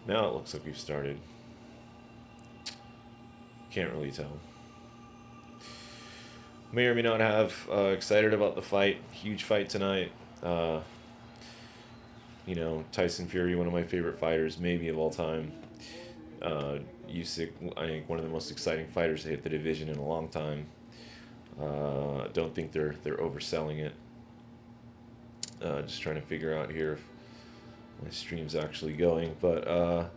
Now it looks like we've started. Can't really tell. May or may not have excited about the fight. Huge fight tonight. Uh, Tyson Fury, one of my favorite fighters, maybe of all time. Usyk, I think one of the most exciting fighters to hit the division in a long time. Don't think they're overselling it. Just trying to figure out here if my stream's actually going, but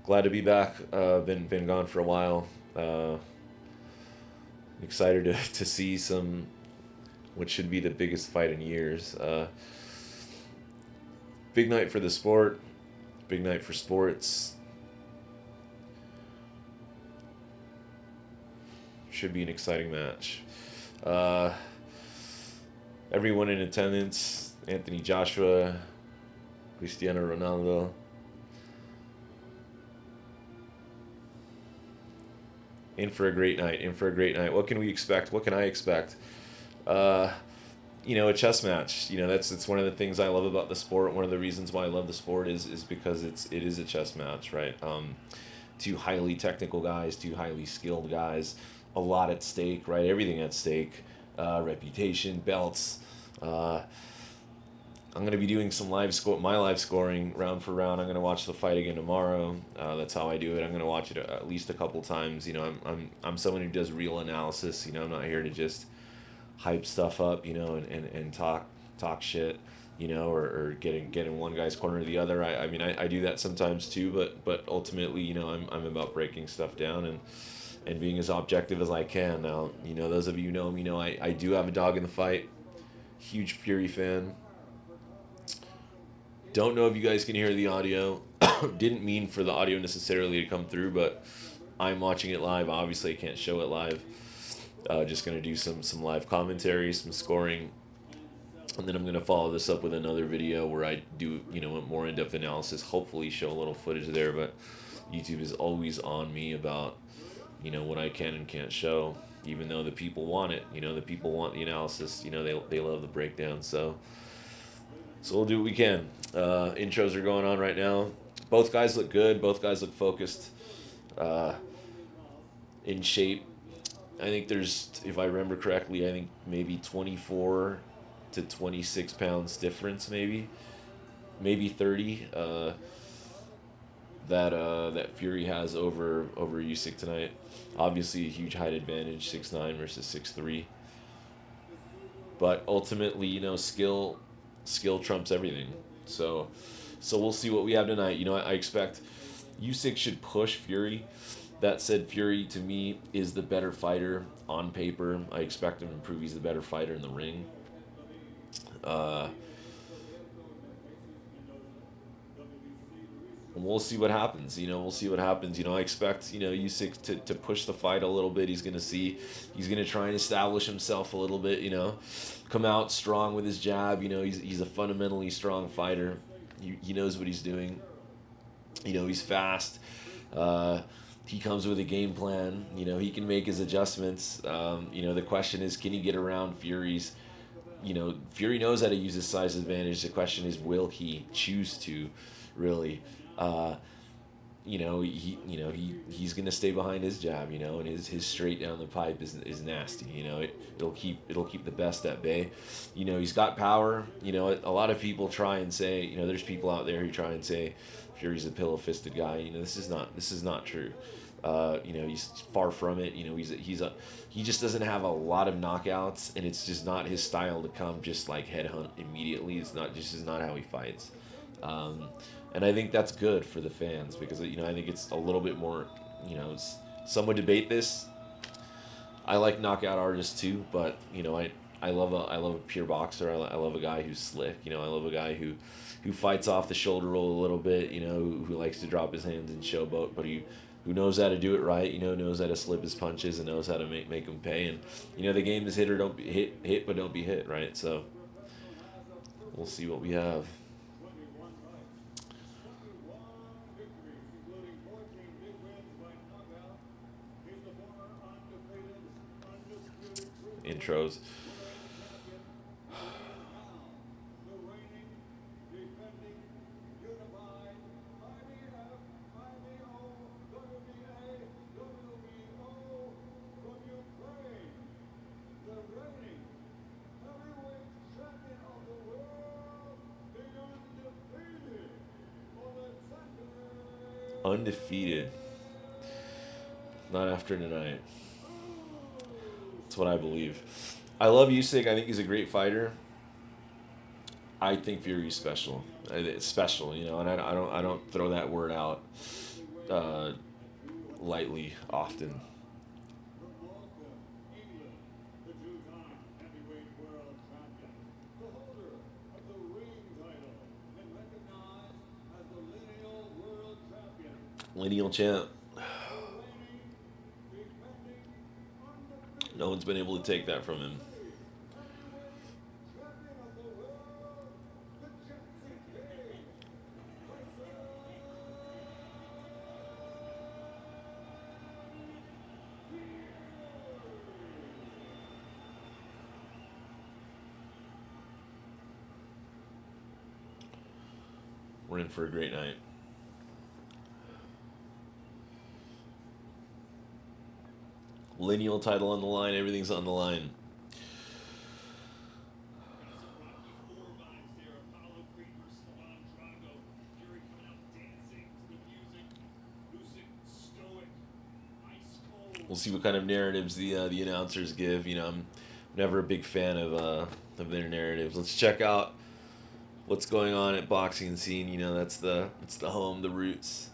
glad to be back. Been gone for a while. Excited to see some what should be the biggest fight in years. Big night for the sport. Big night for sports. Should be an exciting match. Everyone in attendance: Anthony Joshua, Cristiano Ronaldo. In for a great night. In for a great night. What can we expect? What can I expect? A chess match. That's one of the things I love about the sport. One of the reasons why I love the sport is because it is a chess match, right? Two highly technical guys, two highly skilled guys, a lot at stake, right? Everything at stake, reputation, belts. I'm going to be doing some my live scoring round for round. I'm going to watch the fight again tomorrow. That's how I do it. I'm going to watch it at least a couple times. I'm someone who does real analysis. I'm not here to just hype stuff up, and talk shit, or get in one guy's corner or the other. I do that sometimes too, but ultimately, I'm about breaking stuff down and being as objective as I can. Now, those of you who know me know I do have a dog in the fight. Huge Fury fan. Don't know if you guys can hear the audio. Didn't mean for the audio necessarily to come through, but I'm watching it live. Obviously, I can't show it live. Just going to do some live commentary, some scoring. And then I'm going to follow this up with another video where I do, a more in-depth analysis. Hopefully show a little footage there, but YouTube is always on me about, what I can and can't show, even though the people want it. The people want the analysis. They love the breakdown. So we'll do what we can. Intros are going on right now. Both guys look good. Both guys look focused, in shape. I think there's, if I remember correctly, I think maybe 24 to 26 pounds difference, maybe 30. That Fury has over Usyk tonight. Obviously, a huge height advantage, 6'9" versus 6'3". But ultimately, skill trumps everything. So we'll see what we have tonight. I expect Usyk should push Fury. That said, Fury to me is the better fighter on paper. I expect him to prove he's the better fighter in the ring. And we'll see what happens. We'll see what happens. I expect, Usyk to push the fight a little bit. He's going to try and establish himself a little bit, come out strong with his jab. He's a fundamentally strong fighter. He knows what he's doing. He's fast. He comes with a game plan. He can make his adjustments. The question is, can he get around Fury's? Fury knows how to use his size advantage. The question is, will he choose to, really? He's gonna stay behind his jab, and his straight down the pipe is nasty. It'll keep the best at bay. He's got power. A lot of people try and say, there's people out there who try and say Fury's a pillow-fisted guy. This is not true. He's far from it. He just doesn't have a lot of knockouts, and it's just not his style to come just like headhunt immediately. This is not how he fights. And I think that's good for the fans because, I think it's a little bit more, some would debate this. I like knockout artists too, but, I love a pure boxer. I love a guy who's slick. I love a guy who fights off the shoulder roll a little bit, who likes to drop his hands and showboat, but who knows how to do it right, knows how to slip his punches and knows how to make them pay. And, the game is hit or don't be hit, but don't be hit, right? So we'll see what we have. Intros. Undefeated. Not after tonight. That's what I believe. I love Usyk. I think he's a great fighter. I think Fury's special. It's special, you know, and I don't throw that word out uh, lightly often. Lineal champ. No one's been able to take that from him. We're in for a great night. Lineal title on the line. Everything's on the line. We'll see what kind of narratives the announcers give. You know, I'm never a big fan of their narratives. Let's check out what's going on at BoxingScene. You know, it's the home, the roots.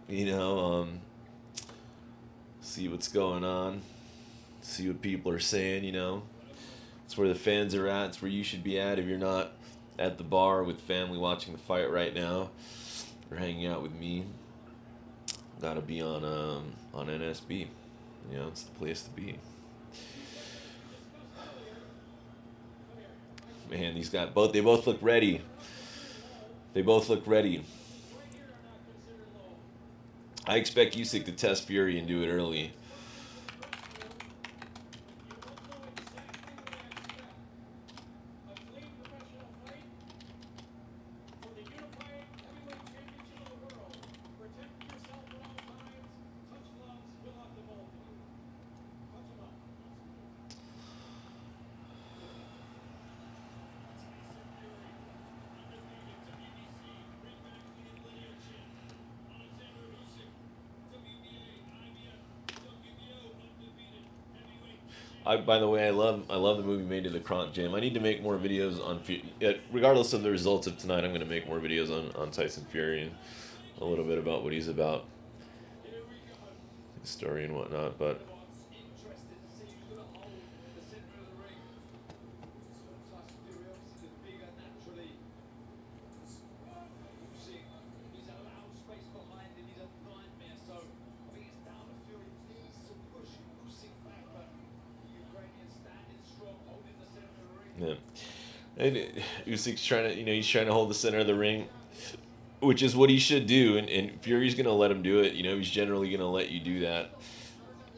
You know, see what's going on. See what people are saying. You know, it's where the fans are at. It's where you should be at if you're not at the bar with family watching the fight right now, or hanging out with me. Gotta be on NSB. You know, it's the place to be. Man, these guys they both look ready. They both look ready. I expect Usyk to test Fury and do it early. By the way, I love the movie Made to the Kronk Jam. I need to make more videos on regardless of the results of tonight. I'm going to make more videos on Tyson Fury and a little bit about what he's about, his story and whatnot. But yeah. And Usyk's trying to, he's trying to hold the center of the ring, which is what he should do. And Fury's going to let him do it. You know, he's generally going to let you do that,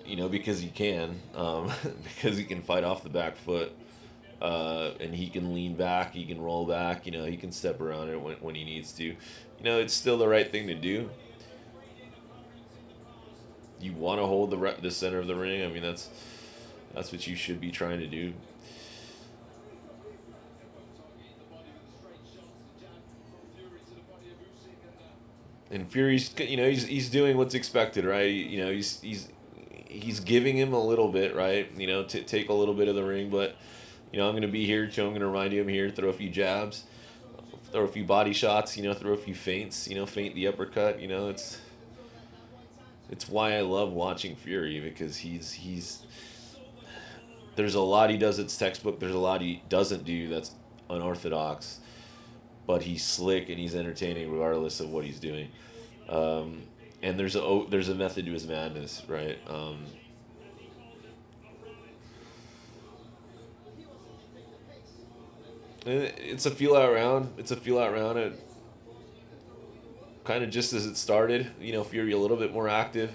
because he can, because he can fight off the back foot, and he can lean back, he can roll back, he can step around it when he needs to. It's still the right thing to do. You want to hold the center of the ring. I mean, that's what you should be trying to do. And Fury's, he's doing what's expected, right? He's giving him a little bit, right? To take a little bit of the ring, but I'm going to be here too. I'm going to remind you I'm here. Throw a few jabs, throw a few body shots. Throw a few feints. Feint the uppercut. It's why I love watching Fury, because he's there's a lot he does that's textbook. There's a lot he doesn't do that's unorthodox. But he's slick and he's entertaining regardless of what he's doing. And there's a method to his madness, right? It's a feel out round. It kind of just as it started. Fury a little bit more active,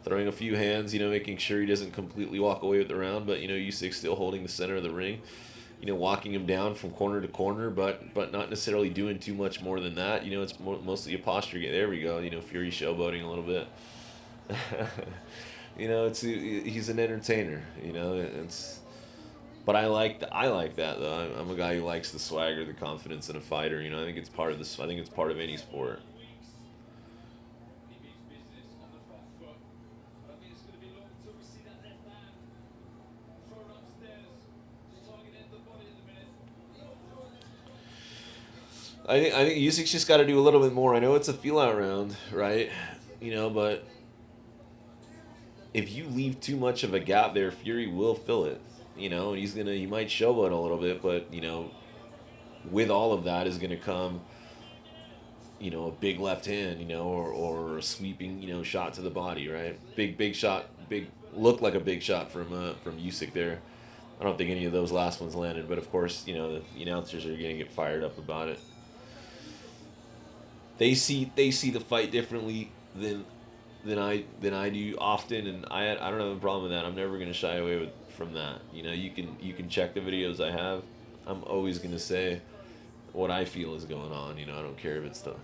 throwing a few hands. Making sure he doesn't completely walk away with the round. But Usyk still holding the center of the ring. Walking him down from corner to corner, but not necessarily doing too much more than that. It's mostly a posture game. There we go. Fury showboating a little bit. He's an entertainer. But I like that though. I'm a guy who likes the swagger, the confidence in a fighter. I think it's part of this. I think it's part of any sport. I think Usyk's just got to do a little bit more. I know it's a feel out round, right? But if you leave too much of a gap there, Fury will fill it. And he might showboat a little bit, but with all of that is gonna come, a big left hand, or a sweeping, shot to the body, right? Big shot, looked like a big shot from Usyk there. I don't think any of those last ones landed, but of course, the announcers are gonna get fired up about it. They see the fight differently than I do often, and I don't have a problem with that. I'm never gonna shy away from that. You can check the videos I have. I'm always gonna say what I feel is going on. I don't care if it's the.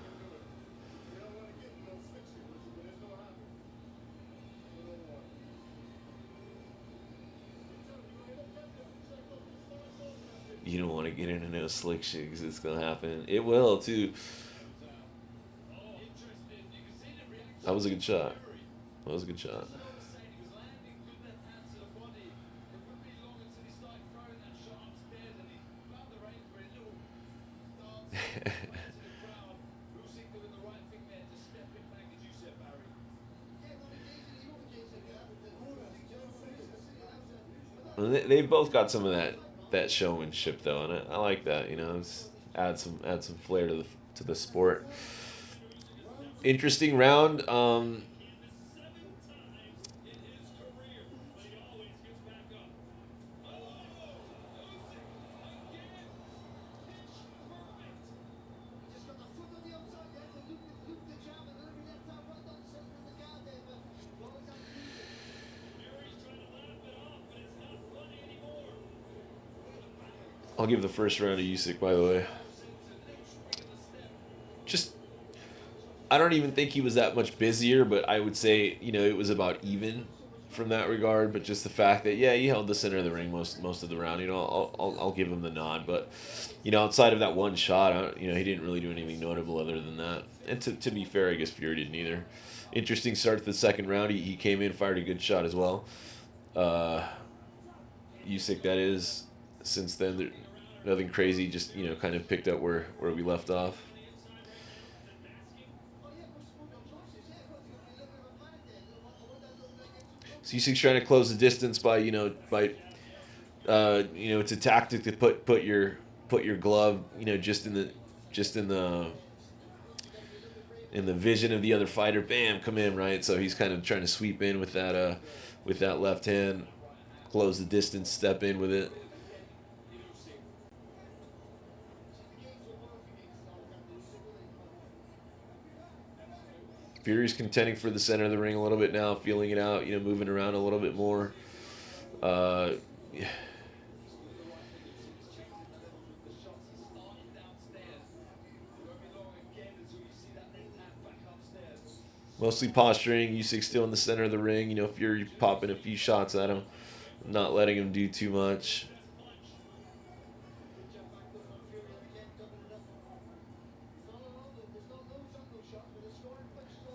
You don't want to get into no slick shit because it's gonna happen. It will too. That was a good shot. That was a good shot. They've both got some of that showmanship though, and I like that. It's add some flair to the sport. Interesting round. I'll give the first round to Usyk, by the way. Just, I don't even think he was that much busier, but I would say, it was about even from that regard. But just the fact that, yeah, he held the center of the ring most of the round, I'll give him the nod. But, outside of that one shot, he didn't really do anything notable other than that. And to be fair, I guess Fury didn't either. Interesting start to the second round. He came in, fired a good shot as well. Usyk, that is. Since then, nothing crazy. Just kind of picked up where we left off. So Usyk's trying to close the distance by it's a tactic to put your glove just in the vision of the other fighter. Bam, come in, right? So he's kind of trying to sweep in with that left hand, close the distance, step in with it. Fury's contending for the center of the ring a little bit now, feeling it out, moving around a little bit more. Yeah. Mostly posturing. Usyk still in the center of the ring. Fury popping a few shots at him, not letting him do too much.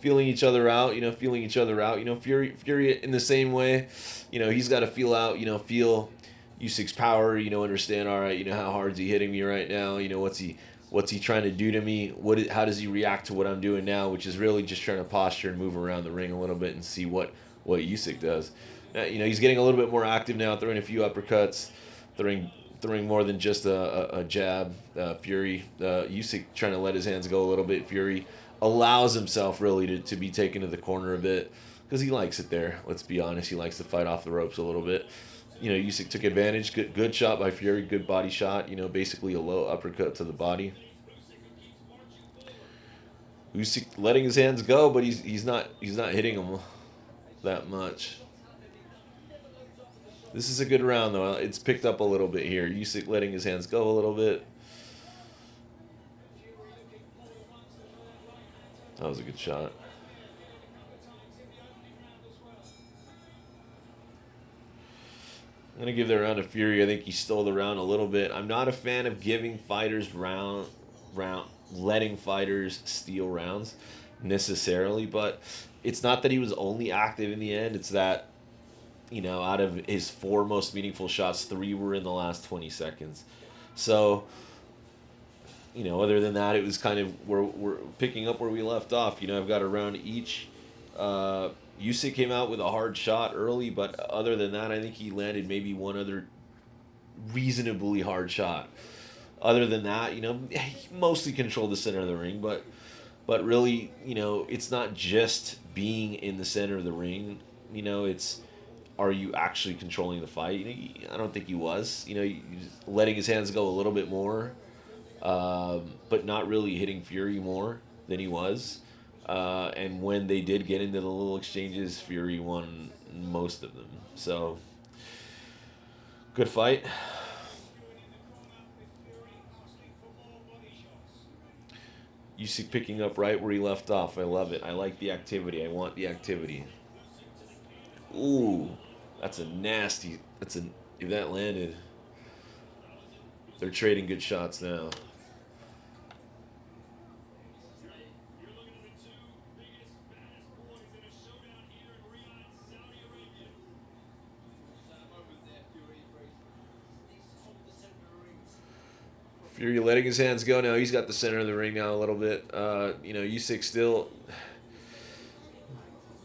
Feeling each other out, Fury in the same way, he's got to feel out, feel Usyk's power, understand, all right, how hard is he hitting me right now, what's he trying to do to me, how does he react to what I'm doing now, which is really just trying to posture and move around the ring a little bit and see what Usyk does. He's getting a little bit more active now, throwing a few uppercuts, throwing more than just a jab. Fury, Usyk trying to let his hands go a little bit. Fury allows himself really to be taken to the corner a bit because he likes it there. Let's be honest, he likes to fight off the ropes a little bit. Usyk took advantage. Good shot by Fury. Good body shot. Basically a low uppercut to the body. Usyk letting his hands go, but he's not hitting him that much. This is a good round though. It's picked up a little bit here. Usyk letting his hands go a little bit. That was a good shot. I'm going to give the round to Fury. I think he stole the round a little bit. I'm not a fan of giving fighters letting fighters steal rounds necessarily, but it's not that he was only active in the end. It's that, out of his 4 most meaningful shots, 3 were in the last 20 seconds. So you know, other than that, it was kind of we're picking up where we left off. You know, I've got a round each. Usyk came out with a hard shot early, but other than that, I think he landed maybe one other reasonably hard shot. Other than that, you know, he mostly controlled the center of the ring, but really, you know, it's not just being in the center of the ring. You know, it's are you actually controlling the fight? You know, I don't think he was. You know, letting his hands go a little bit more, but not really hitting Fury more than he was. And when they did get into the little exchanges, Fury won most of them. So, good fight. Usyk picking up right where he left off. I love it. I like the activity. I want the activity. Ooh, that's a nasty. That's a if that landed. They're trading good shots now. Fury letting his hands go now. He's got the center of the ring now a little bit. You know, Usyk still.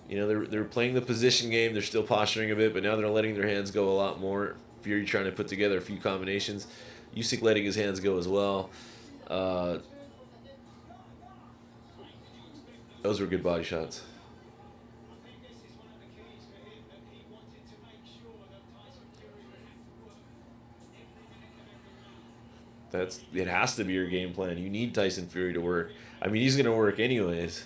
You know, they're playing the position game. They're still posturing a bit, but now they're letting their hands go a lot more. Fury trying to put together a few combinations. Usyk letting his hands go as well. Uh, those were good body shots. It has to be your game plan. You need Tyson Fury to work. I mean, he's going to work anyways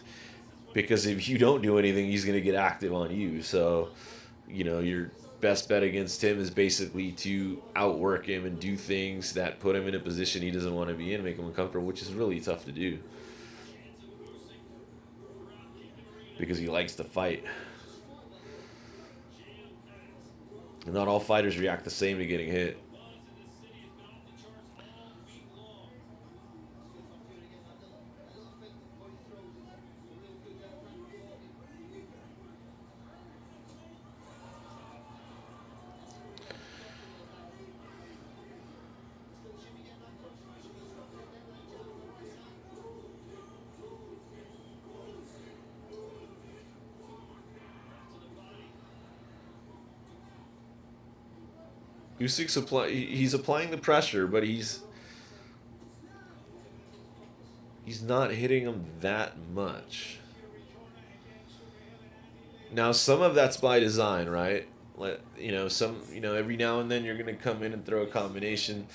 because if you don't do anything, he's going to get active on you. So, you know, your best bet against him is basically to outwork him and do things that put him in a position he doesn't want to be in, make him uncomfortable, which is really tough to do because he likes to fight. And not all fighters react the same to getting hit. He's applying the pressure, but he's not hitting him that much. Now some of that's by design, right? You know, every now and then you're gonna come in and throw a combination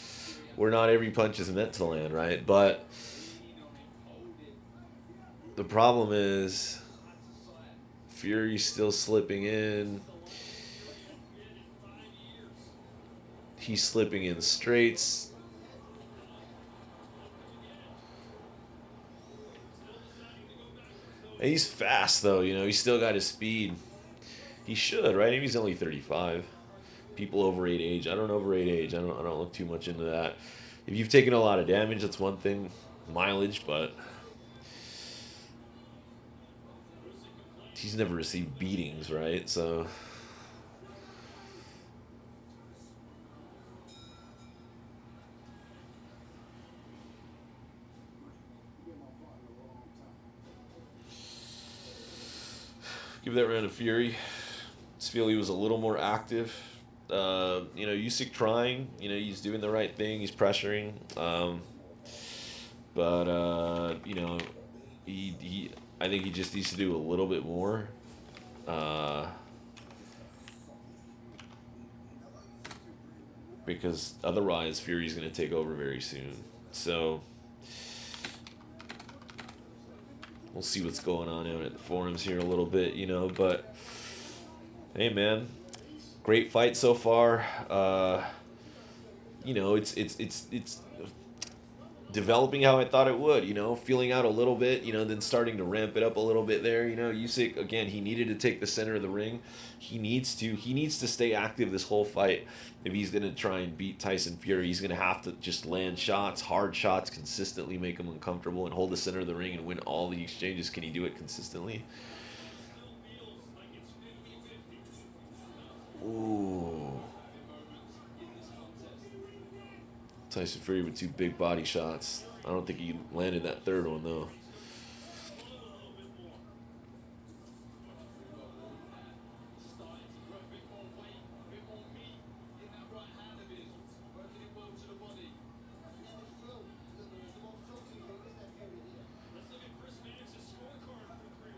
where not every punch is meant to land, right? But the problem is Fury's still slipping in. He's slipping in straights. And he's fast though, you know, he's still got his speed. He should, right? He's only 35. People over 8 age. I don't over 8 age. I don't look too much into that. If you've taken a lot of damage, that's one thing. Mileage, but he's never received beatings, right? So give that round to Fury. Just feel he was a little more active. You know, Usyk trying. You know, he's doing the right thing. He's pressuring. But you know, he I think he just needs to do a little bit more. Because otherwise, Fury's going to take over very soon. So we'll see what's going on out at the forums here a little bit, you know. But hey, man, great fight so far. You know, it's developing how I thought it would. You know, feeling out a little bit. You know, then starting to ramp it up a little bit there. You know, Usyk again. He needed to take the center of the ring. He needs to stay active this whole fight. If he's gonna try and beat Tyson Fury, he's gonna have to just land shots, hard shots, consistently make him uncomfortable, and hold the center of the ring and win all the exchanges. Can he do it consistently? Ooh. Tyson Fury with two big body shots. I don't think he landed that third one, though.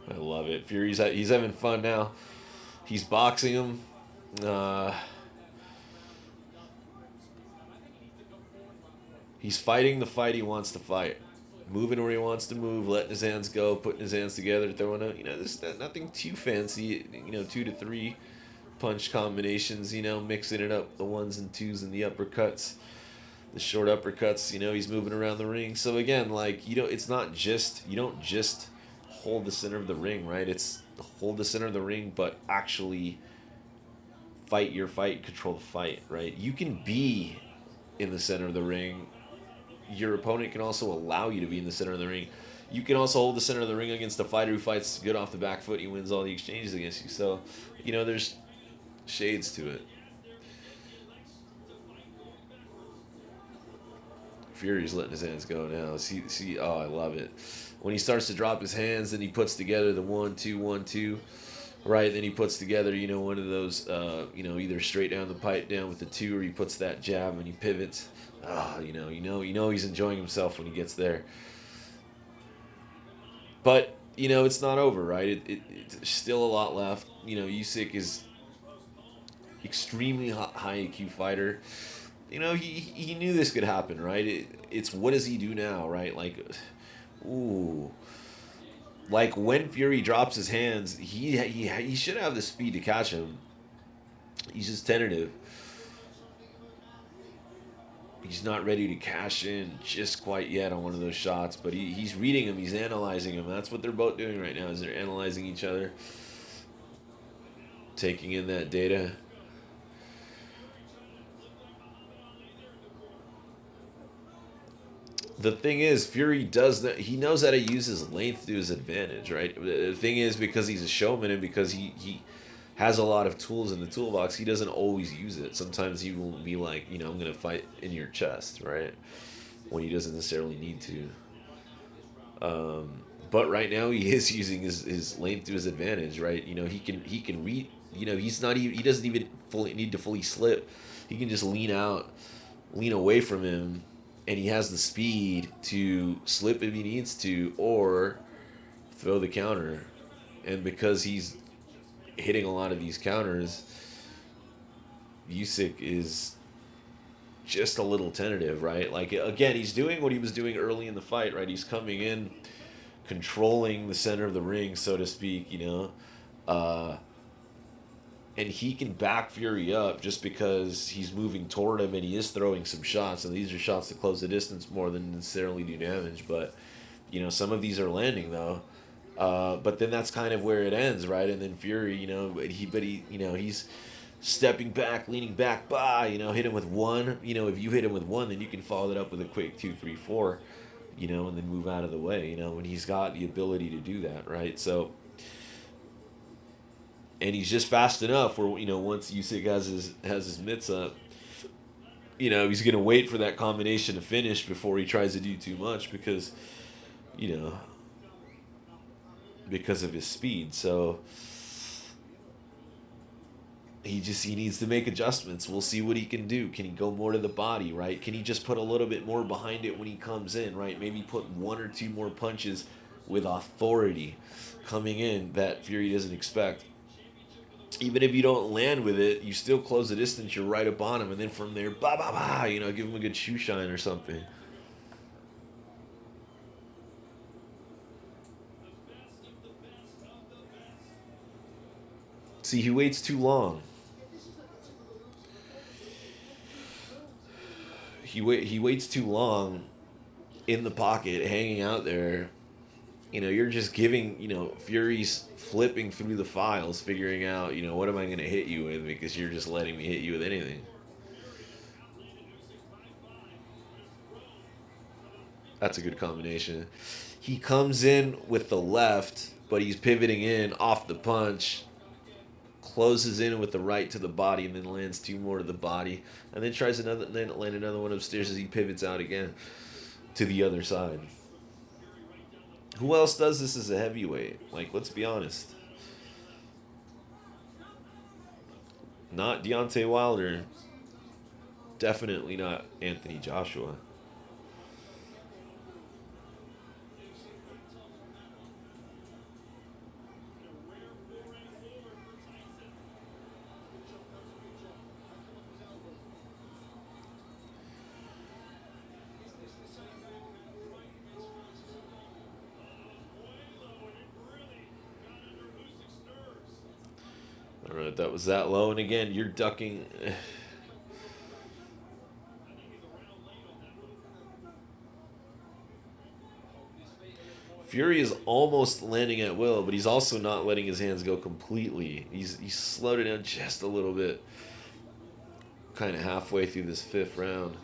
I love it. Fury's he's having fun now. He's boxing him. He's fighting the fight he wants to fight, moving where he wants to move, letting his hands go, putting his hands together, throwing out. There's nothing too fancy. 2 to 3 punch combinations. Mixing it up, the ones and twos and the uppercuts, the short uppercuts. He's moving around the ring. So again, it's not just you don't just hold the center of the ring, right? It's hold the center of the ring, but actually fight your fight, control the fight, right? You can be in the center of the ring. Your opponent can also allow you to be in the center of the ring. You can also hold the center of the ring against a fighter who fights good off the back foot. He wins all the exchanges against you. So, there's shades to it. Fury's letting his hands go now. See, oh, I love it. When he starts to drop his hands, then he puts together the 1-2, 1-2. Right, then he puts together, one of those, either straight down the pipe down with the 2, or he puts that jab and he pivots. He's enjoying himself when he gets there. But it's not over, right? It's still a lot left. Usyk is extremely high IQ fighter. He knew this could happen, right? It's what does he do now, right? Like when Fury drops his hands, he should have the speed to catch him. He's just tentative. He's not ready to cash in just quite yet on one of those shots, but he's reading him. He's analyzing him. That's what they're both doing right now, is they're analyzing each other, taking in that data. The thing is, Fury he knows how to use his length to his advantage, right? The thing is, because he's a showman and because he has a lot of tools in the toolbox, he doesn't always use it. Sometimes he will be like, I'm going to fight in your chest, right? When he doesn't necessarily need to. But right now he is using his length to his advantage, right? He can read. He doesn't even need to fully slip. He can just lean away from him. And he has the speed to slip if he needs to, or throw the counter. And because he's hitting a lot of these counters, Usyk is just a little tentative, right? Again, he's doing what he was doing early in the fight, right? He's coming in, controlling the center of the ring, so to speak, and he can back Fury up just because he's moving toward him and he is throwing some shots. And these are shots to close the distance more than necessarily do damage. But, some of these are landing, though. But then that's kind of where it ends, right? And then Fury, he's stepping back, leaning back, hit him with one. If you hit him with one, then you can follow it up with a quick 2, 3, 4, and then move out of the way, when he's got the ability to do that, right? So... And he's just fast enough where, once Usyk has his mitts up, he's going to wait for that combination to finish before he tries to do too much because of his speed. So he needs to make adjustments. We'll see what he can do. Can he go more to the body, right? Can he just put a little bit more behind it when he comes in, right? Maybe put 1 or 2 more punches with authority coming in that Fury doesn't expect. Even if you don't land with it, you still close the distance. You're right up on him, and then from there, give him a good shoe shine or something. See, he waits too long. He waits too long in the pocket, hanging out there. You're just giving, Fury's flipping through the files, figuring out, what am I going to hit you with, because you're just letting me hit you with anything. That's a good combination. He comes in with the left, but he's pivoting in off the punch, closes in with the right to the body, and then lands 2 more to the body, and then tries land another one upstairs as he pivots out again. to the other side. Who else does this as a heavyweight? Like, let's be honest. Not Deontay Wilder. Definitely not Anthony Joshua. All right, that was that low. And again, you're ducking. Fury is almost landing at will, but he's also not letting his hands go completely. He's slowed it down just a little bit. Kind of halfway through this 5th round.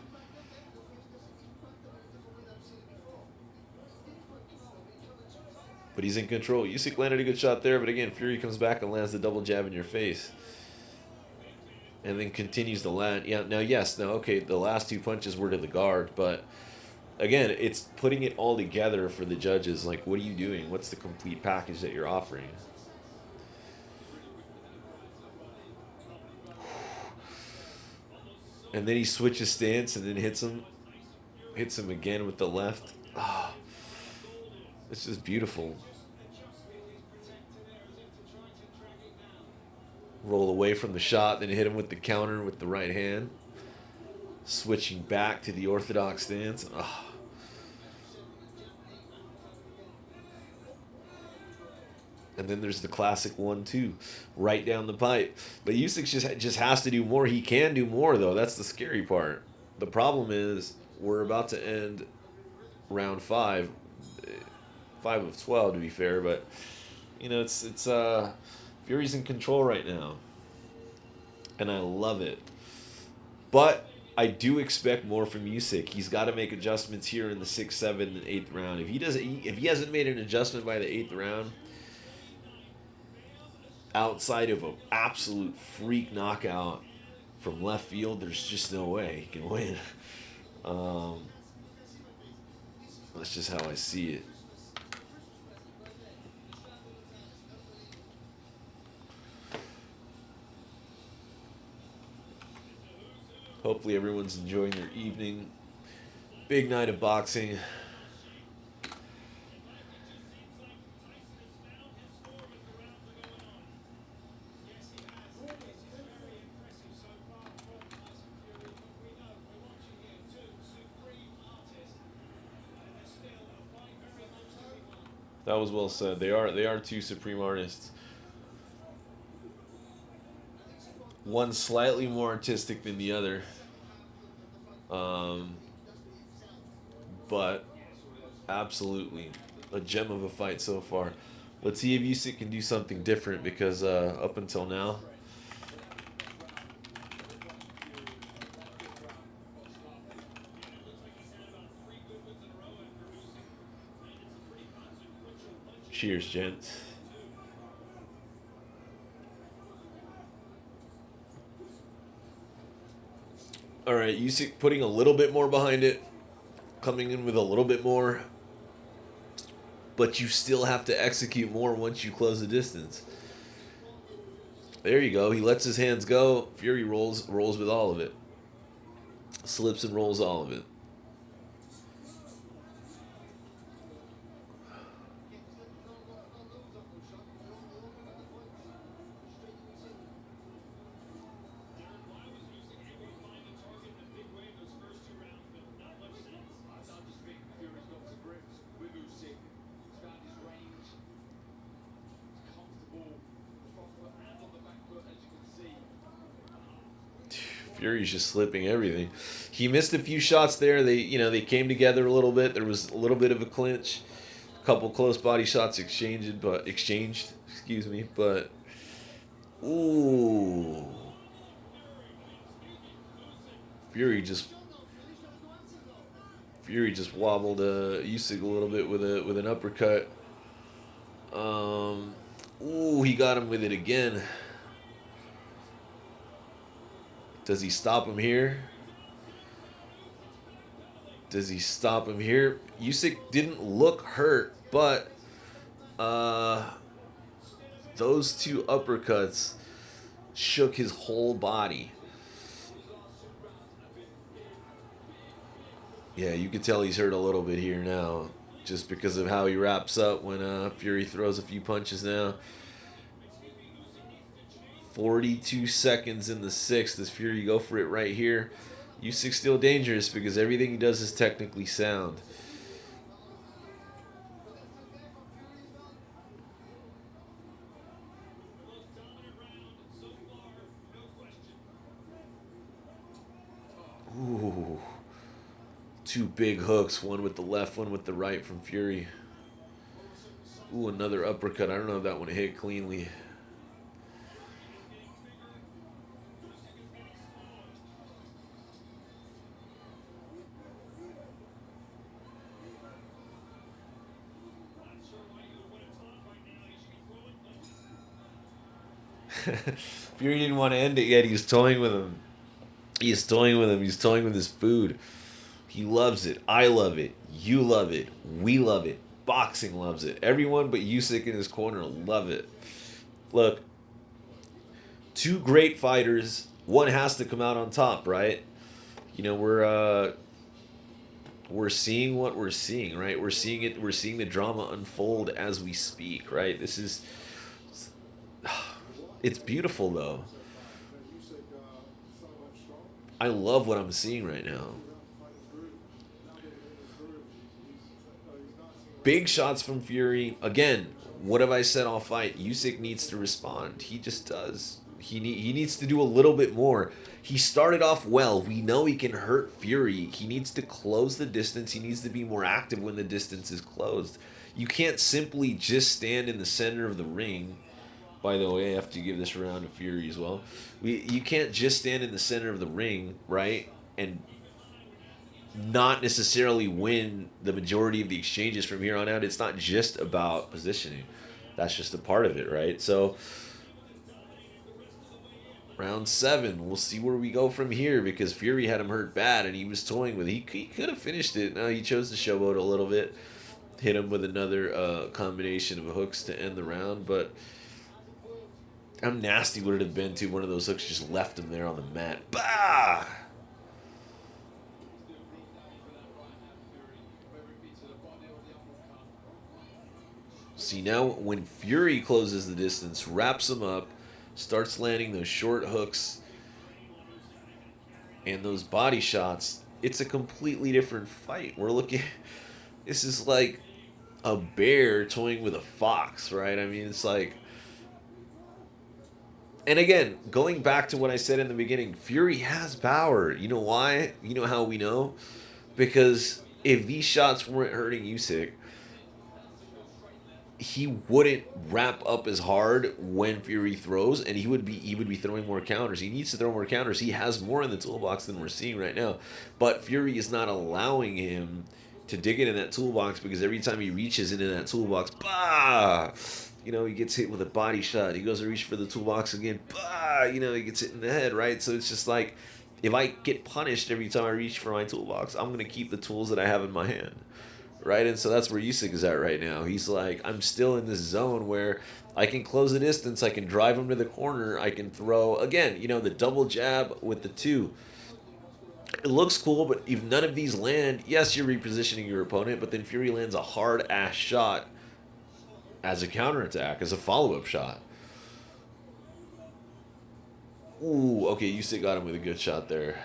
But he's in control. Usyk landed a good shot there, but again, Fury comes back and lands the double jab in your face. And then continues to land. Yeah, now, yes, now, okay, the last 2 punches were to the guard, but again, it's putting it all together for the judges. Like, what are you doing? What's the complete package that you're offering? And then he switches stance and then hits him. Hits him again with the left. Oh, it's just beautiful. Roll away from the shot, then hit him with the counter with the right hand. Switching back to the orthodox stance. Oh. And then there's the classic 1-2 right down the pipe. But Usyk just has to do more. He can do more, though. That's the scary part. The problem is we're about to end round 5. 5 of 12, to be fair. But, you know, it's Fury's in control right now. And I love it. But I do expect more from Usyk. He's got to make adjustments here in the 6th, 7th, and 8th round. If he hasn't made an adjustment by the 8th round, outside of an absolute freak knockout from left field, there's just no way he can win. That's just how I see it. Hopefully everyone's enjoying their evening. Big night of boxing. That was well said. They are 2 supreme artists. One slightly more artistic than the other. But absolutely a gem of a fight so far. Let's see if Usyk can do something different, because up until now, cheers, gents. All right, Usyk putting a little bit more behind it, coming in with a little bit more, but you still have to execute more once you close the distance. There you go. He lets his hands go. Fury rolls with all of it. Slips and rolls all of it. Fury's just slipping everything. He missed a few shots there. They came together a little bit. There was a little bit of a clinch. A couple close body shots exchanged, excuse me, but ooh. Fury just wobbled Usyk a little bit with an uppercut. Ooh, he got him with it again. Does he stop him here? Does he stop him here? Usyk didn't look hurt, but those two uppercuts shook his whole body. Yeah, you can tell he's hurt a little bit here now, just because of how he wraps up when Fury throws a few punches now. 42 seconds in the sixth. Does Fury go for it right here? Usyk's still dangerous because everything he does is technically sound. Ooh. Two big hooks, one with the left, one with the right from Fury. Ooh, another uppercut. I don't know if that one hit cleanly. Fury didn't want to end it yet. He's toying with him. He's toying with him. He's toying with his food. He loves it. I love it. You love it. We love it. Boxing loves it. Everyone but Usyk in his corner love it. Look, two great fighters. One has to come out on top, right? You know, we're seeing what we're seeing, right? We're seeing it. We're seeing the drama unfold as we speak, right? This is. It's beautiful though. I love what I'm seeing right now. Big shots from Fury. Again, what have I said all fight? Usyk needs to respond. He just does. He needs to do a little bit more. He started off well. We know he can hurt Fury. He needs to close the distance. He needs to be more active when the distance is closed. You can't simply just stand in the center of the ring. By the way, I have to give this round to Fury as well. You can't just stand in the center of the ring, right, and not necessarily win the majority of the exchanges from here on out. It's not just about positioning. That's just a part of it, right? So, round 7, we'll see where we go from here because Fury had him hurt bad and he was toying with it. He could have finished it. No, he chose to showboat a little bit. Hit him with another combination of hooks to end the round, but how nasty would it have been to one of those hooks just left him there on the mat? Bah! See, now when Fury closes the distance, wraps him up, starts landing those short hooks and those body shots, it's a completely different fight. We're looking... This is like a bear toying with a fox, right? I mean, it's like... And again, going back to what I said in the beginning, Fury has power. You know why? You know how we know? Because if these shots weren't hurting Usyk, he wouldn't wrap up as hard when Fury throws, and he would be throwing more counters. He needs to throw more counters. He has more in the toolbox than we're seeing right now. But Fury is not allowing him to dig it in that toolbox because every time he reaches into that toolbox, bah! You know, he gets hit with a body shot. He goes to reach for the toolbox again. Bah! You know, he gets hit in the head, right? So it's just like, if I get punished every time I reach for my toolbox, I'm going to keep the tools that I have in my hand, right? And so that's where Usyk is at right now. He's like, I'm still in this zone where I can close the distance. I can drive him to the corner. I can throw, again, you know, the double jab with the two. It looks cool, but if none of these land, yes, you're repositioning your opponent, but then Fury lands a hard-ass shot as a counterattack, as a follow-up shot. Ooh, okay, Usyk got him with a good shot there.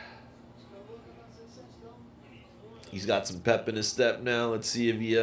He's got some pep in his step now. Let's see if he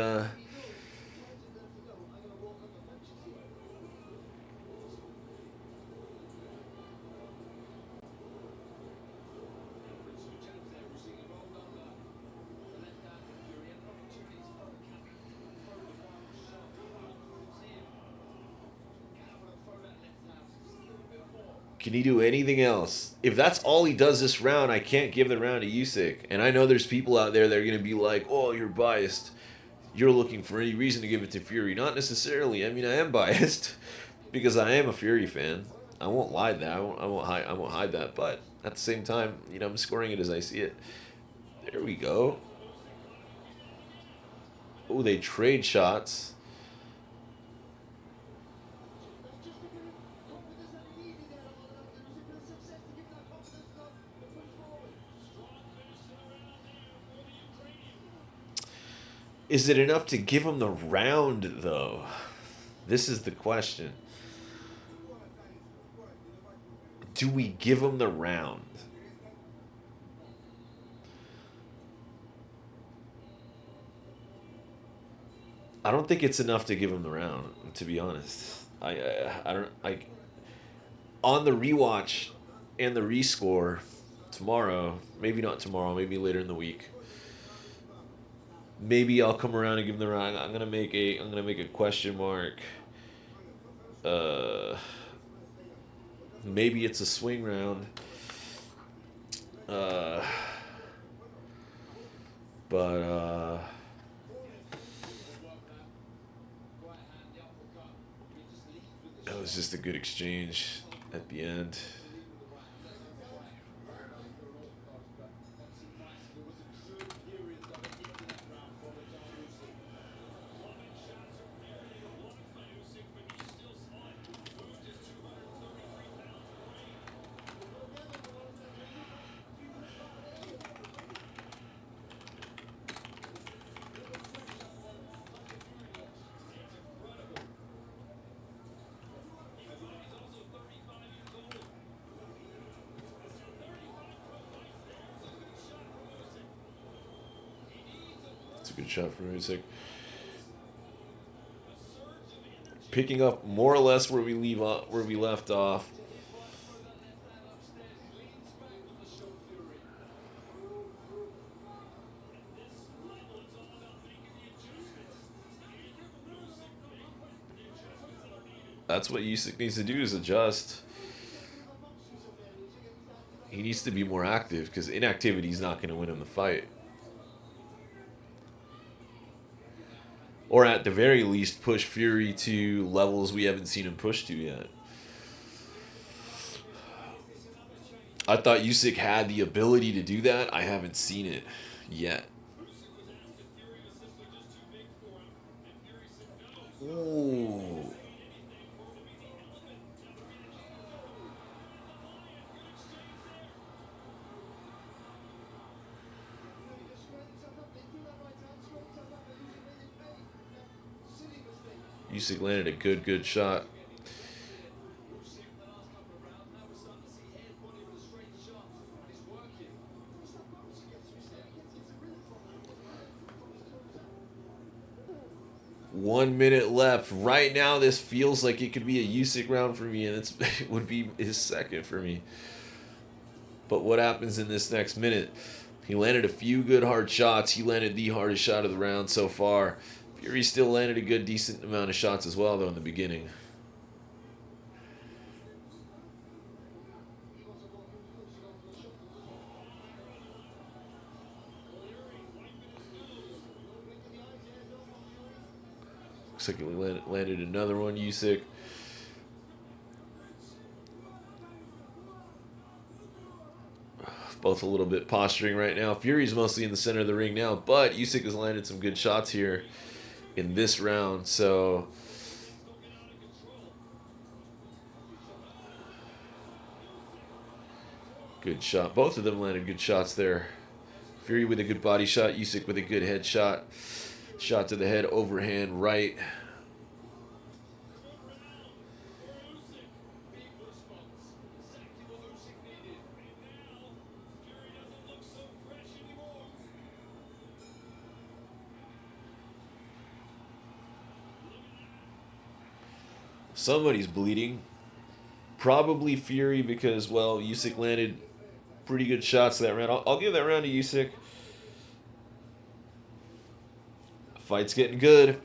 can he do anything else? If that's all he does this round, I can't give the round to Usyk. And I know there's people out there that are going to be like, oh, you're biased. You're looking for any reason to give it to Fury. Not necessarily. I mean, I am biased because I am a Fury fan. I won't lie that. I won't hide that. But at the same time, you know, I'm scoring it as I see it. There we go. Oh, they trade shots. Is it enough to give him the round, though? This is the question. Do we give him the round? I don't think it's enough to give him the round, to be honest. I don't like on the rewatch and the rescore tomorrow. Maybe not tomorrow. Maybe later in the week. Maybe I'll come around and give him the round. I'm gonna make a question mark. Uh, Maybe it's a swing round. Uh, but that was just a good exchange at the end. It's a good shot from Usyk. Picking up more or less where we left off. That's what Usyk needs to do, is adjust. He needs to be more active, because inactivity is not going to win him the fight. Or at the very least, push Fury to levels we haven't seen him push to yet. I thought Usyk had the ability to do that. I haven't seen it yet. Ooh. Usyk landed a good shot. One minute left. Right now, this feels like it could be a Usyk round for me, and it would be his second for me. But what happens in this next minute? He landed a few good hard shots. He landed the hardest shot of the round so far. Fury still landed a good, decent amount of shots as well, though, in the beginning. Looks like he landed another one, Usyk. Both a little bit posturing right now. Fury's mostly in the center of the ring now, but Usyk has landed some good shots here in this round, so good shot. Both of them landed good shots there. Fury with a good body shot, Usyk with a good head shot. Shot to the head, overhand right. Somebody's bleeding. Probably Fury, because, well, Usyk landed pretty good shots that round. I'll give that round to Usyk. Fight's getting good.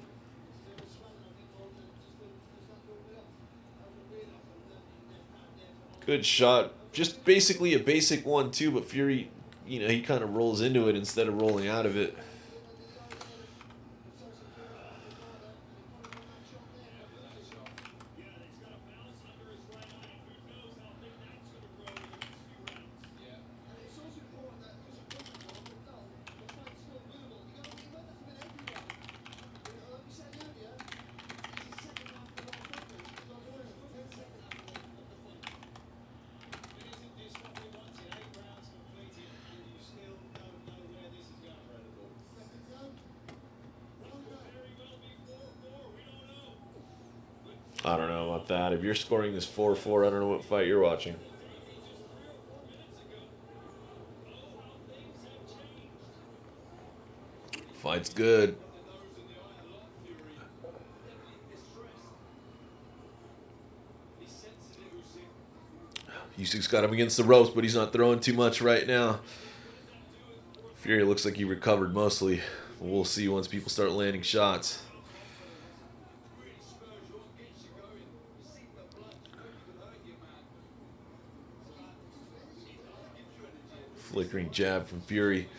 Good shot. Just basically a basic 1-2, but Fury, he kind of rolls into it instead of rolling out of it. I don't know about that. If you're scoring this 4-4, I don't know what fight you're watching. Fight's good. Usyk's got him against the ropes, but he's not throwing too much right now. Fury looks like he recovered mostly. We'll see once people start landing shots. Flickering jab from Fury.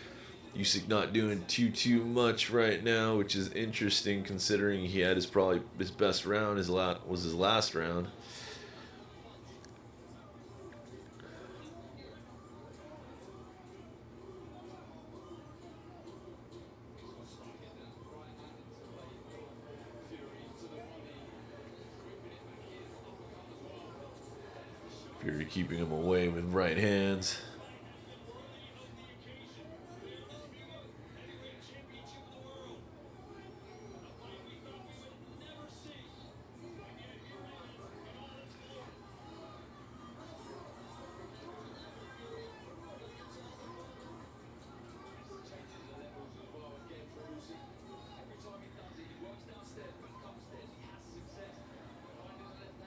Usyk not doing too much right now, which is interesting considering he had probably his best round. Was his last round. Fury keeping him away with right hands.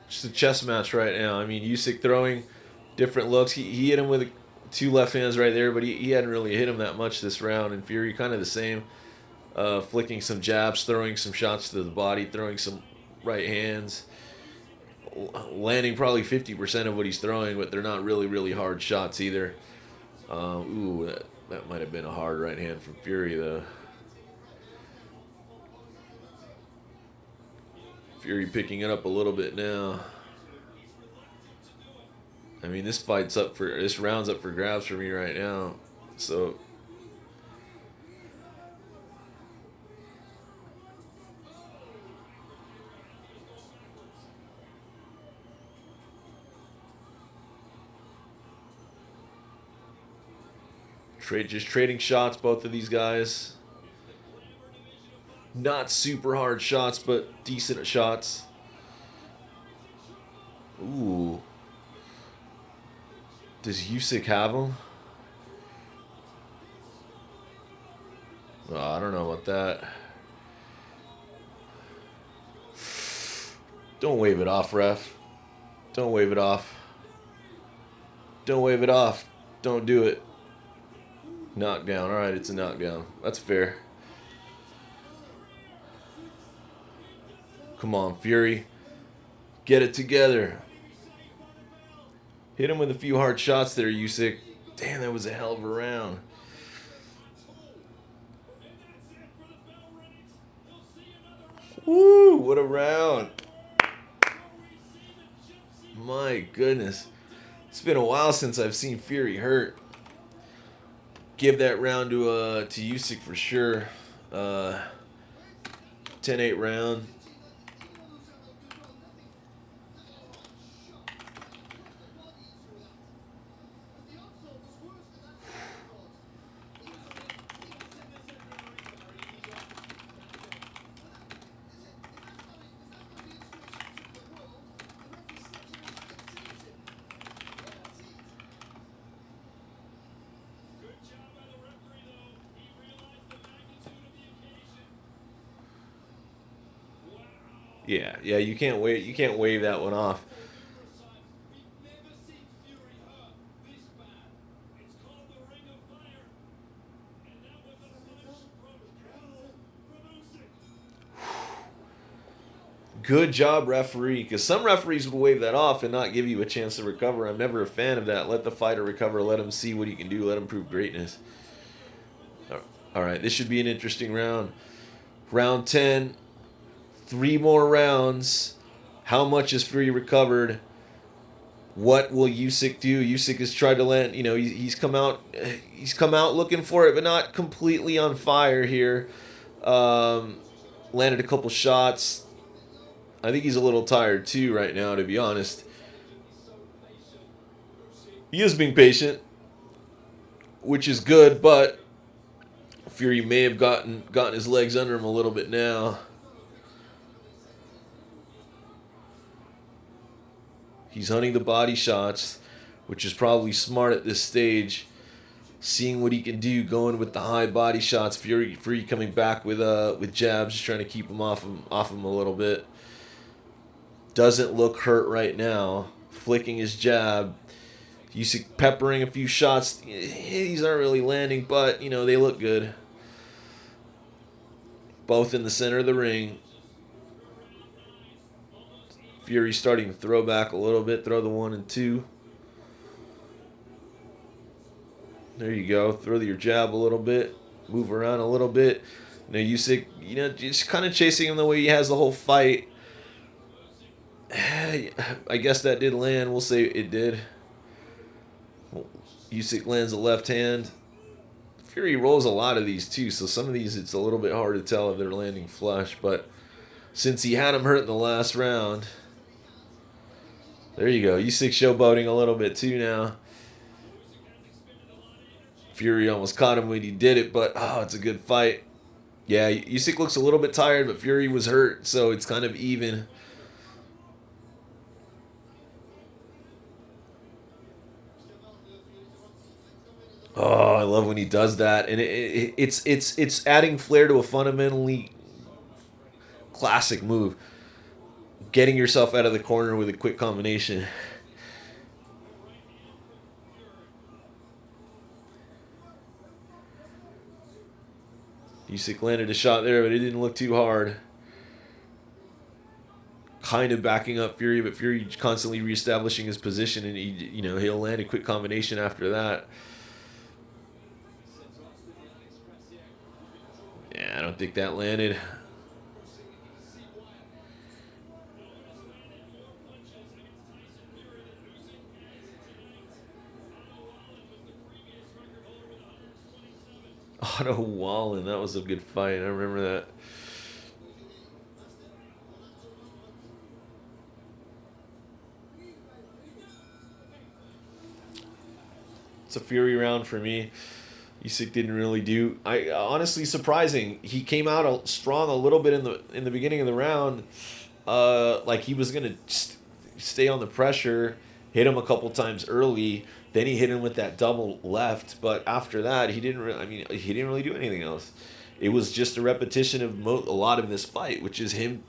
Just a chess match right now. I mean, Usyk throwing different looks. He hit him with 2 left hands right there, but he hadn't really hit him that much this round. And Fury kind of the same, flicking some jabs, throwing some shots to the body, throwing some right hands, landing probably 50% of what he's throwing, but they're not really hard shots either. Ooh, that might have been a hard right hand from Fury though. Fury picking it up a little bit now. I mean, this round's up for grabs for me right now. So just trading shots, both of these guys. Not super hard shots, but decent shots. Ooh. Does Usyk have them? Oh, I don't know about that. Don't wave it off, ref. Don't wave it off. Don't wave it off. Don't do it. Knockdown. All right, it's a knockdown. That's fair. Come on, Fury. Get it together. Hit him with a few hard shots there, Usyk. Damn, that was a hell of a round. Woo, what a round. My goodness. It's been a while since I've seen Fury hurt. Give that round to Usyk for sure. 10-8 round. Yeah, you can't wave that one off. Good job, referee, because some referees will wave that off and not give you a chance to recover. I'm never a fan of that. Let the fighter recover. Let him see what he can do. Let him prove greatness. All right, this should be an interesting round. Round 10. 3 more rounds. How much has Fury recovered? What will Usyk do? Usyk has tried to land. You know, he's come out looking for it, but not completely on fire here. Landed a couple shots. I think he's a little tired too right now, to be honest. He is being patient, which is good, but Fury may have gotten his legs under him a little bit now. He's hunting the body shots, which is probably smart at this stage. Seeing what he can do, going with the high body shots. Fury coming back with jabs, just trying to keep him off him a little bit. Doesn't look hurt right now. Flicking his jab. Usyk peppering a few shots. These aren't really landing, but they look good. Both in the center of the ring. Fury starting to throw back a little bit. Throw the 1 and 2. There you go. Throw your jab a little bit. Move around a little bit. Now Usyk, just kind of chasing him the way he has the whole fight. I guess that did land. We'll say it did. Usyk lands a left hand. Fury rolls a lot of these too, so some of these it's a little bit hard to tell if they're landing flush. But since he had him hurt in the last round, there you go. Usyk showboating a little bit too now. Fury almost caught him when he did it, but it's a good fight. Yeah, Usyk looks a little bit tired, but Fury was hurt, so it's kind of even. Oh, I love when he does that, and it's adding flair to a fundamentally classic move. Getting yourself out of the corner with a quick combination. Usyk landed a shot there, but it didn't look too hard. Kind of backing up Fury, but Fury constantly reestablishing his position, and he'll land a quick combination after that. Yeah, I don't think that landed. Otto Wallen, that was a good fight. I remember that. It's a Fury round for me. Usyk didn't really do. Honestly surprising. He came out strong a little bit in the beginning of the round, like he was gonna stay on the pressure, hit him a couple times early. Then he hit him with that double left, but after that he didn't really do anything else. It was just a repetition of a lot of this fight, which is him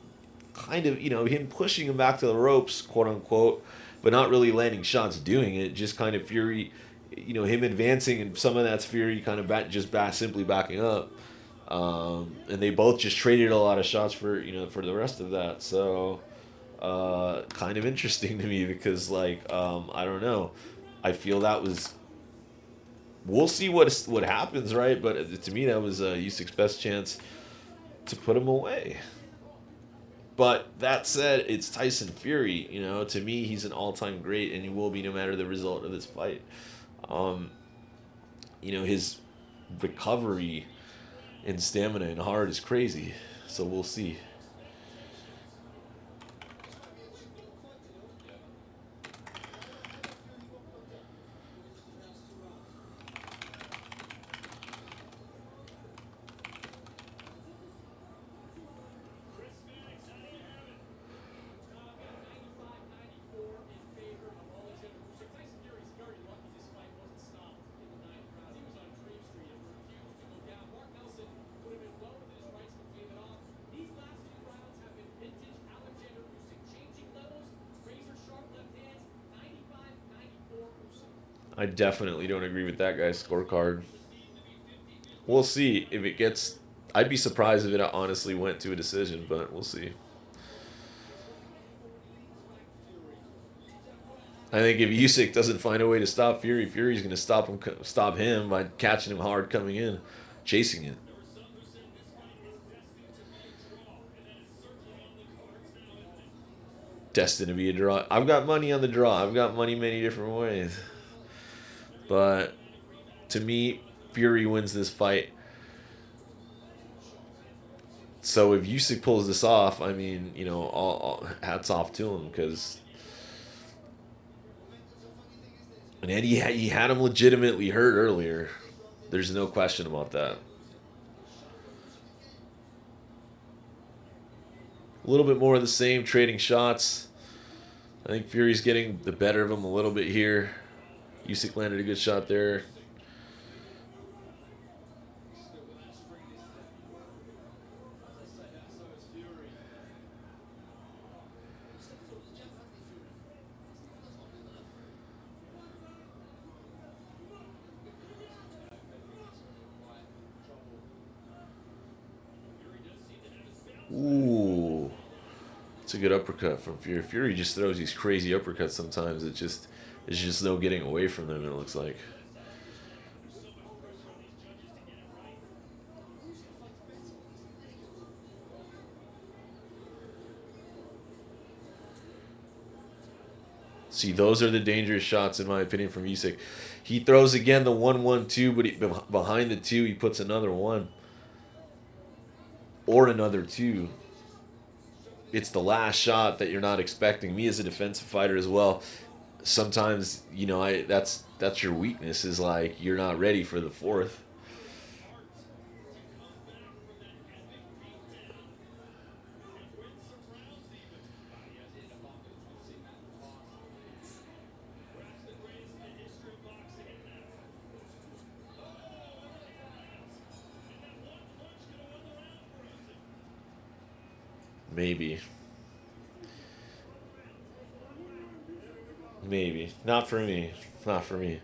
kind of him pushing him back to the ropes, quote unquote, but not really landing shots doing it. Just kind of Fury. Him advancing, and some of that's Fury kind of simply backing up, and they both just traded a lot of shots for the rest of that. So, kind of interesting to me because I don't know, I feel that was. We'll see what happens, right? But to me, that was Usyk's best chance to put him away. But that said, it's Tyson Fury. To me, he's an all-time great, and he will be no matter the result of this fight. His recovery and stamina and heart is crazy. So we'll see. I definitely don't agree with that guy's scorecard. We'll see if it gets. I'd be surprised if it honestly went to a decision, but we'll see. I think if Usyk doesn't find a way to stop Fury, Fury's going to stop him by catching him hard coming in, chasing it. Destined to be a draw. I've got money on the draw. I've got money many different ways. But to me, Fury wins this fight. So if Usyk pulls this off, all hats off to him because. And he had him legitimately hurt earlier. There's no question about that. A little bit more of the same, trading shots. I think Fury's getting the better of him a little bit here. Usyk landed a good shot there. Ooh. It's a good uppercut from Fury. Fury just throws these crazy uppercuts sometimes. It's just no getting away from them, it looks like. See, those are the dangerous shots, in my opinion, from Usyk. He throws again the 1-1-2, but behind the 2, he puts another 1. Or another 2. It's the last shot that you're not expecting. Me as a defensive fighter as well, sometimes, you know, that's your weakness, is like you're not ready for the 4th. Maybe. Maybe. Not for me. Not for me.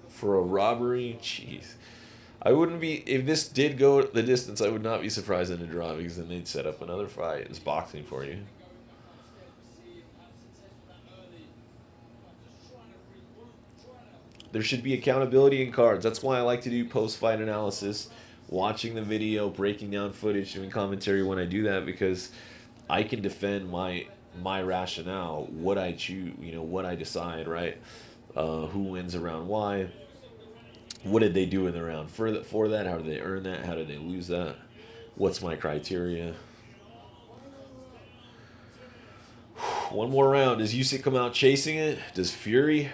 For a robbery, jeez. I wouldn't be, if this did go the distance, I would not be surprised in a draw, because then they'd set up another fight. It's boxing for you. There should be accountability in cards. That's why I like to do post-fight analysis, watching the video, breaking down footage, doing commentary when I do that, because I can defend my rationale, what I choose, you know, what I decide, right? Who wins around why? What did they do in the round for that? How did they earn that? How did they lose that? What's my criteria? One more round. Does Usyk come out chasing it? Does Fury?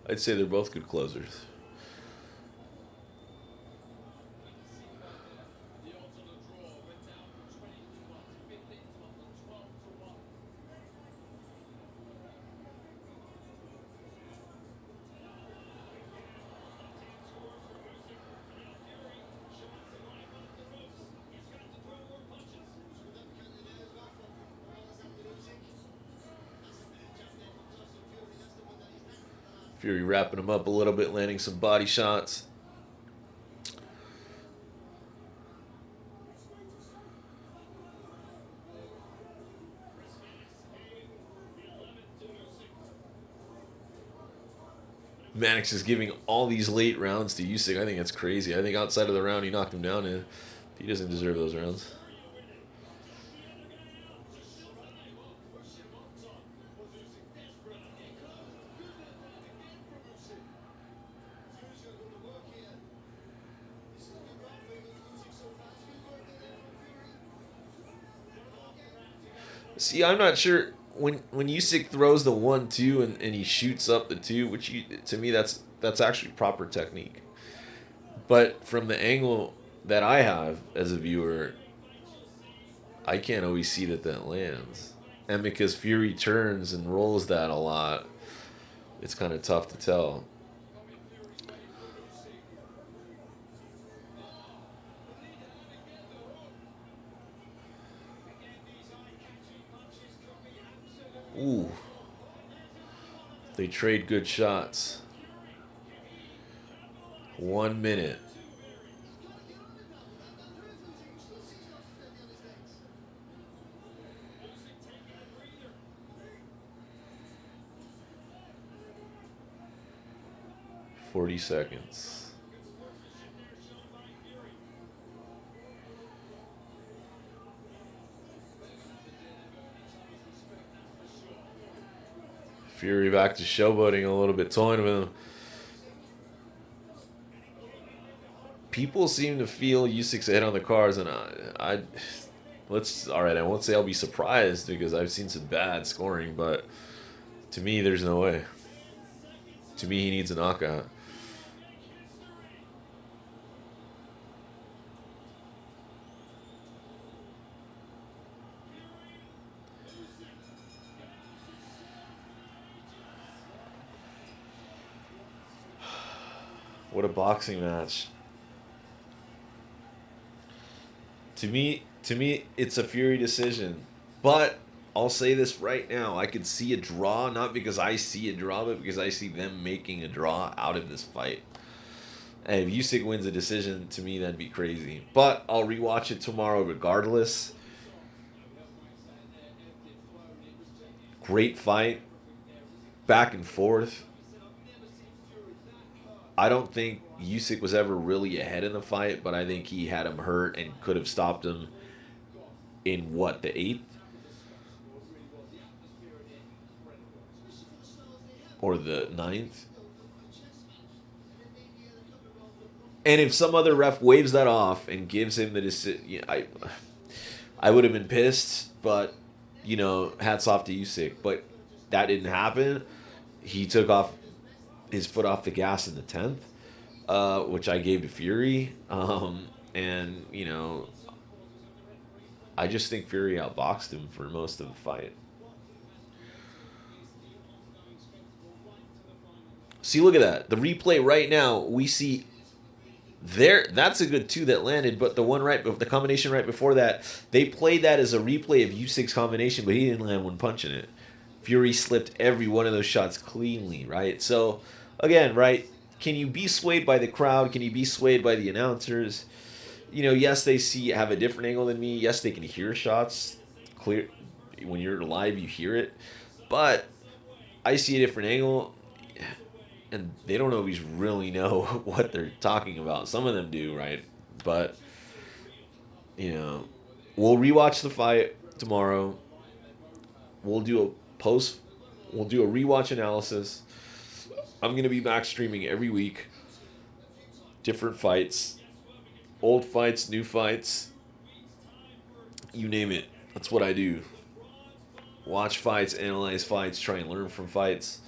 I'd say they're both good closers. Fury wrapping him up a little bit, landing some body shots. Mannix is giving all these late rounds to Usyk. I think that's crazy. I think outside of the round he knocked him down in, he doesn't deserve those rounds. See, I'm not sure when Usyk throws the 1-2 and he shoots up the 2, which to me that's actually proper technique. But from the angle that I have as a viewer, I can't always see that lands. And because Fury turns and rolls that a lot, it's kind of tough to tell. Ooh. They trade good shots. 1 minute. "40 seconds. Fury back to showboating a little bit, toying with him. People seem to feel Usyk's head on the cards, and all right. I won't say I'll be surprised because I've seen some bad scoring, but to me, there's no way. To me, he needs a knockout. What a boxing match. To me, it's a Fury decision. But I'll say this right now: I could see a draw, not because I see a draw, but because I see them making a draw out of this fight. And if Usyk wins a decision, to me that'd be crazy. But I'll rewatch it tomorrow regardless. Great fight, back and forth. I don't think Usyk was ever really ahead in the fight, but I think he had him hurt and could have stopped him in what, the eighth? Or the ninth? And if some other ref waves that off and gives him the decision, I would have been pissed, but, hats off to Usyk. But that didn't happen. He took off his foot off the gas in the 10th, which I gave to Fury. And, I just think Fury outboxed him for most of the fight. See, look at that. The replay right now, we see there. That's a good two that landed, but the combination right before that, they played that as a replay of Usyk's combination, but he didn't land one punch in it. Fury slipped every one of those shots cleanly, right? So, again, right, can you be swayed by the crowd? Can you be swayed by the announcers? Yes, they have a different angle than me. Yes, they can hear shots clear. When you're live, you hear it. But I see a different angle, and they don't always really know what they're talking about. Some of them do, right? But, we'll rewatch the fight tomorrow. We'll do a rewatch analysis. I'm going to be back streaming every week. Different fights. Old fights, new fights. You name it. That's what I do. Watch fights, analyze fights, try and learn from fights.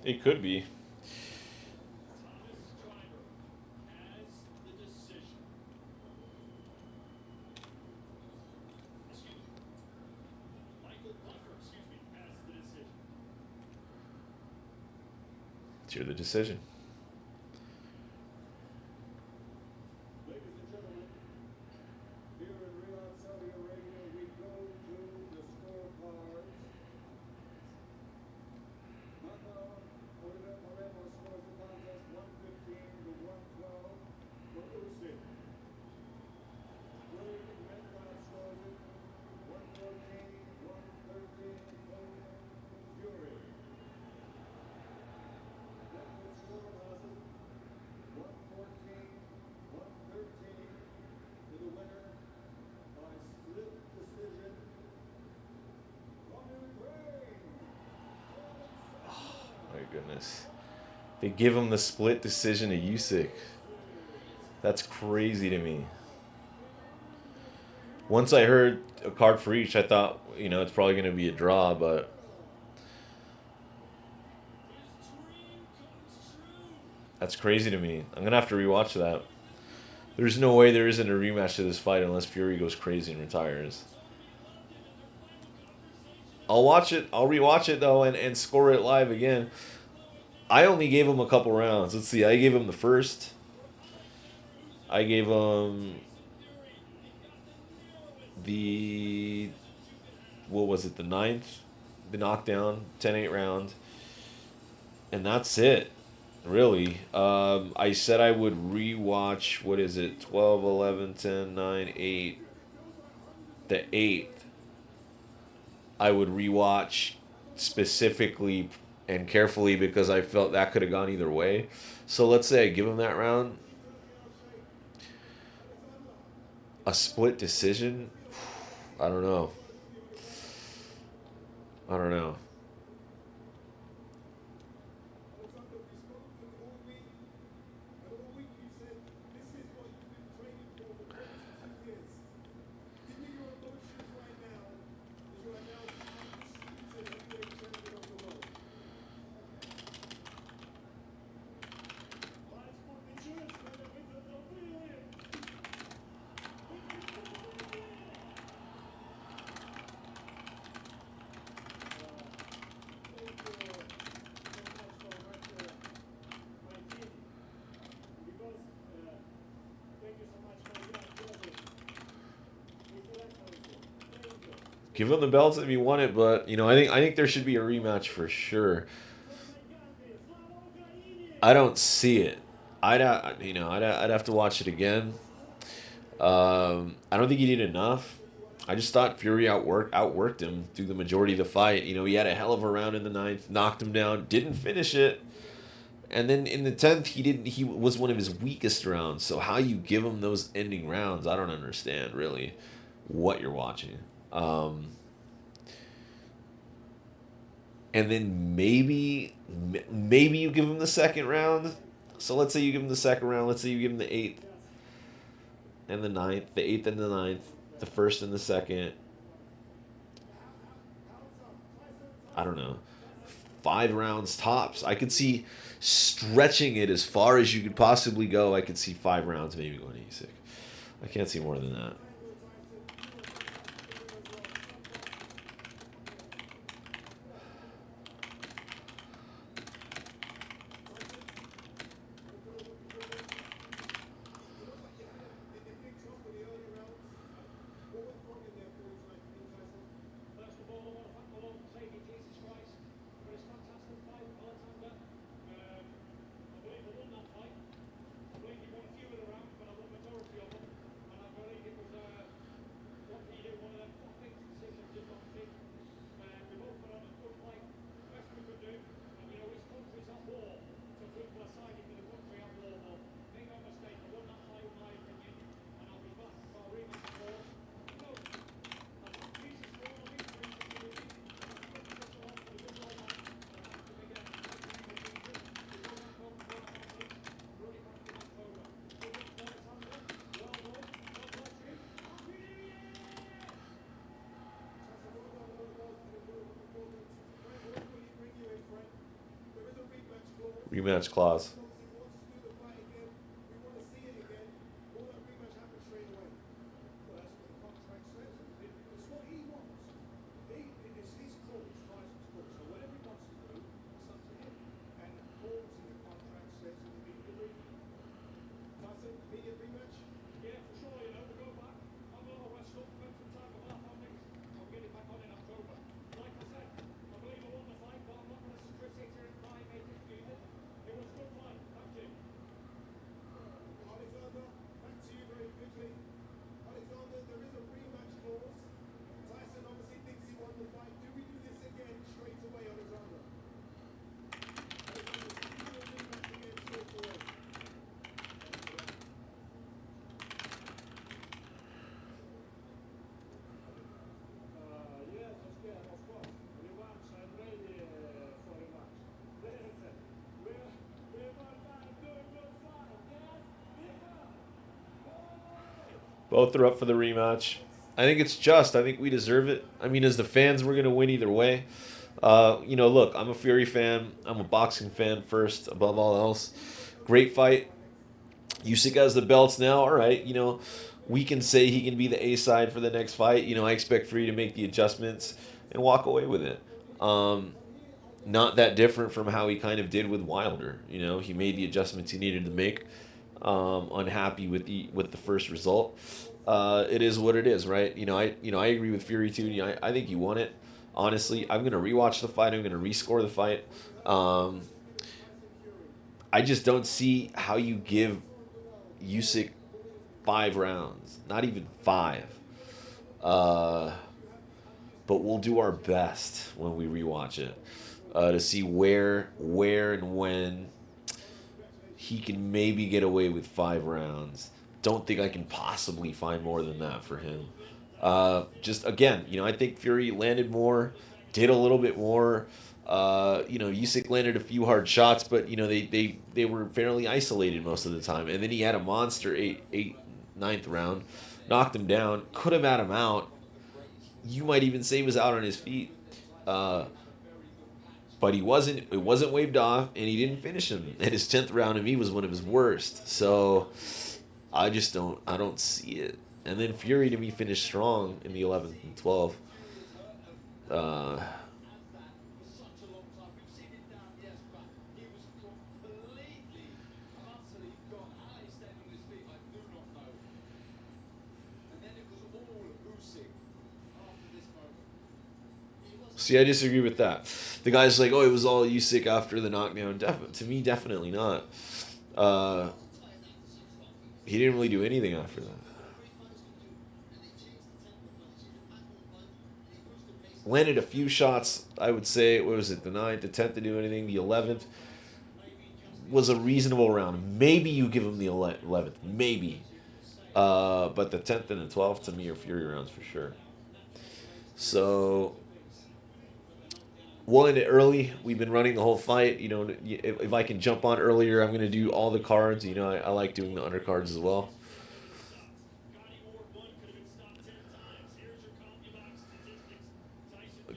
It could be. Let's hear the decision. goodness. They give him the split decision to Usyk. That's crazy to me. Once I heard a card for each, I thought, you know, it's probably going to be a draw, but that's crazy to me. I'm going to have to rewatch that. There's no way there isn't a rematch to this fight unless Fury goes crazy and retires. I'll watch it. I'll rewatch it, though, and score it live again. I only gave him a couple rounds. Let's see. I gave him the first. I gave him the... What was it? The ninth? The knockdown. 10-8 round. And that's it. Really. I said I would rewatch, what is it? 12, 11, 10, 9, 8. The 8th. I would rewatch specifically and carefully because I felt that could have gone either way. So let's say I give him that round. A split decision? I don't know. I don't know. Give him the belts if you want it, but you know, I think there should be a rematch for sure. I don't see it. I'd have to watch it again. I don't think he did enough. I just thought Fury outworked him through the majority of the fight. You know, he had a hell of a round in the 9th, knocked him down, didn't finish it. And then in the 10th, he was one of his weakest rounds. So how you give him those ending rounds, I don't understand really what you're watching. And then maybe you give him the second round. So let's say you give him the second round. Let's say you give him the 8th and the 9th, the 8th and the 9th, the first and the second. I don't know. 5 rounds tops. I could see stretching it as far as you could possibly go. I could see 5 rounds maybe going to Usyk. I can't see more than that. Rematch clause. Both are up for the rematch. I think it's just. I think we deserve it. I mean, as the fans, we're gonna win either way. Look, I'm a Fury fan. I'm a boxing fan first, above all else. Great fight. Usyk has the belts now. All right, we can say he can be the A side for the next fight. I expect Fury to make the adjustments and walk away with it. Not that different from how he kind of did with Wilder. He made the adjustments he needed to make. Unhappy with the first result. It is what it is, right? I agree with Fury too. I think he won it. Honestly, I'm gonna rewatch the fight. I'm gonna rescore the fight. I just don't see how you give Usyk 5 rounds, not even 5. But we'll do our best when we rewatch it to see where, and when he can maybe get away with 5 rounds. Don't think I can possibly find more than that for him. Just again, I think Fury landed more, did a little bit more. Usyk landed a few hard shots, but they were fairly isolated most of the time. And then he had a monster ninth round, knocked him down, could have had him out. You might even say he was out on his feet. But he wasn't. It wasn't waved off, and he didn't finish him. And his 10th round to me was one of his worst. So I just don't. I don't see it. And then Fury to me finished strong in the 11th and 12th. See, I disagree with that. The guy's like, oh, it was all Usyk after the knockdown. To me, definitely not. He didn't really do anything after that. Landed a few shots, I would say. What was it, the 9th, the 10th to do anything? The 11th was a reasonable round. Maybe you give him the 11th. Maybe. But the 10th and the 12th, to me, are Fury rounds for sure. So we'll end it early. We've been running the whole fight. If I can jump on earlier, I'm going to do all the cards. I like doing the undercards as well.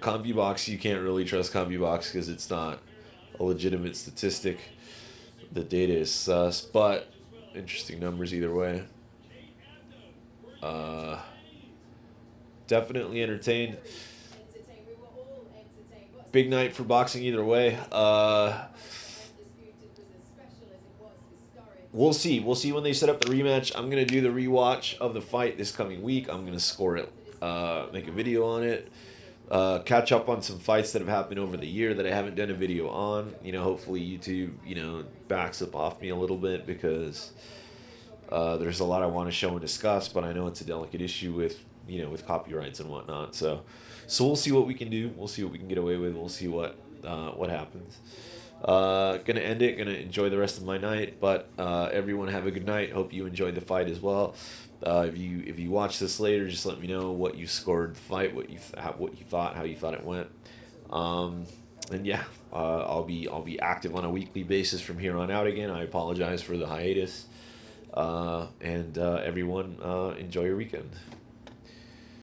CompuBox, you can't really trust CompuBox because it's not a legitimate statistic. The data is sus, but interesting numbers either way. Definitely entertained. Big night for boxing either way. We'll see. We'll see when they set up the rematch. I'm going to do the rewatch of the fight this coming week. I'm going to score it, make a video on it, catch up on some fights that have happened over the year that I haven't done a video on. Hopefully YouTube, backs up off me a little bit because there's a lot I want to show and discuss, but I know it's a delicate issue with copyrights and whatnot. So we'll see what we can do. We'll see what we can get away with. We'll see what happens. Gonna end it. Gonna enjoy the rest of my night. But everyone have a good night. Hope you enjoyed the fight as well. If you watch this later, just let me know what you scored the fight, what you thought, how you thought it went. And yeah, I'll be active on a weekly basis from here on out again. I apologize for the hiatus. And everyone, enjoy your weekend.